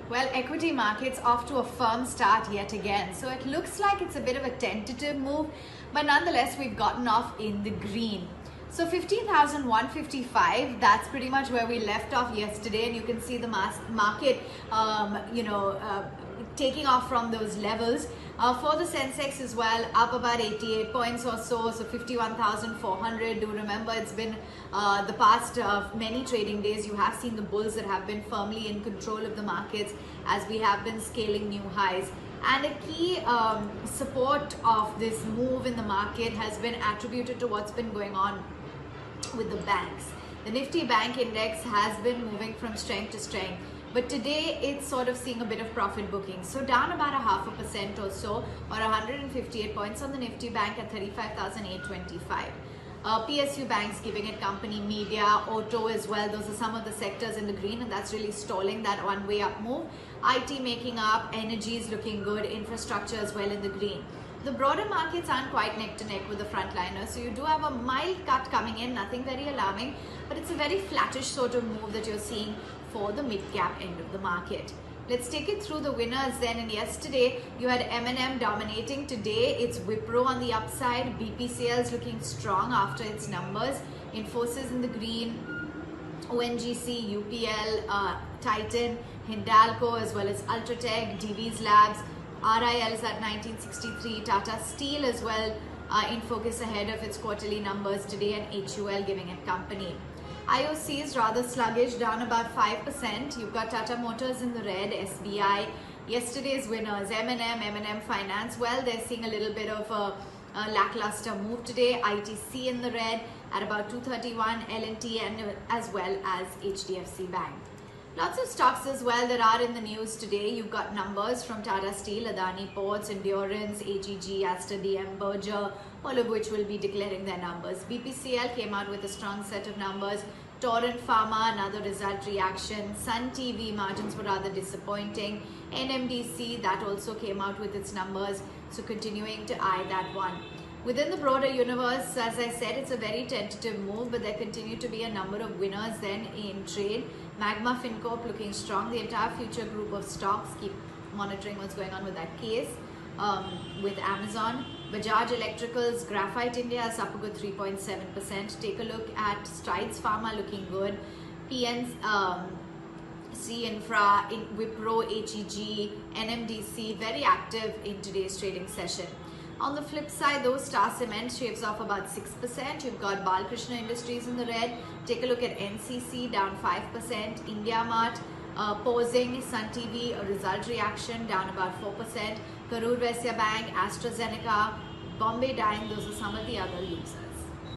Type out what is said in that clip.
Well, equity markets off to a firm start yet again. So it looks like it's a bit of a tentative move, but nonetheless, we've gotten off in the green. So 15,155, that's pretty much where we left off yesterday, and you can see the market, taking off from those levels. For the Sensex as well, up about 88 points or so, so 51,400. Do remember, it's been the past many trading days, you have seen the bulls that have been firmly in control of the markets as we have been scaling new highs. And a key support of this move in the market has been attributed to what's been going on with the banks. The Nifty Bank Index has been moving from strength to strength, but today it's sort of seeing a bit of profit booking. So down about 0.5% or so, or 158 points on the Nifty Bank at 35,825. PSU banks giving it company, media, auto as well. Those are some of the sectors in the green, and that's really stalling that one-way up move. IT making up, energy is looking good, infrastructure as well in the green. The broader markets aren't quite neck to neck with the frontliners, so you do have a mild cut coming in, nothing very alarming, but it's a very flattish sort of move that you're seeing for the mid-cap end of the market. Let's take it through the winners then. And yesterday you had M&M dominating. Today it's Wipro on the upside. BPCL is looking strong after its numbers. Infosys in the green. ONGC, UPL, Titan, Hindalco as well as Ultratech, Divi's Labs. RIL is at 1963. Tata Steel as well in focus ahead of its quarterly numbers today, and HUL giving it company. IOC is rather sluggish, down about 5%. You've got Tata Motors in the red, SBI. Yesterday's winners, M&M Finance, well, they're seeing a little bit of a lackluster move today. ITC in the red at about 231, L&T, and as well as HDFC Bank. Lots of stocks as well that are in the news today. You've got numbers from Tata Steel, Adani Ports, Endurance, AGG, Aster DM, Berger, all of which will be declaring their numbers. BPCL came out with a strong set of numbers. Torrent Pharma, another result reaction. Sun TV, margins were rather disappointing. NMDC, that also came out with its numbers, so continuing to eye that one. Within the broader universe, as I said, it's a very tentative move, but there continue to be a number of winners then in trade. Magma FinCorp looking strong. The entire future group of stocks, keep monitoring what's going on with that case. With Amazon, Bajaj Electricals, Graphite India is up a good 3.7%. Take a look at Strides Pharma looking good. PNC Infra, Wipro, HEG, NMDC very active in today's trading session. On the flip side, though, Star Cement shaves off about 6%. You've got Balkrishna Industries in the red. Take a look at NCC, down 5%. IndiaMart pausing. Sun TV, a result reaction, down about 4%. Karur Vysya Bank, AstraZeneca, Bombay Dyeing, those are some of the other losers.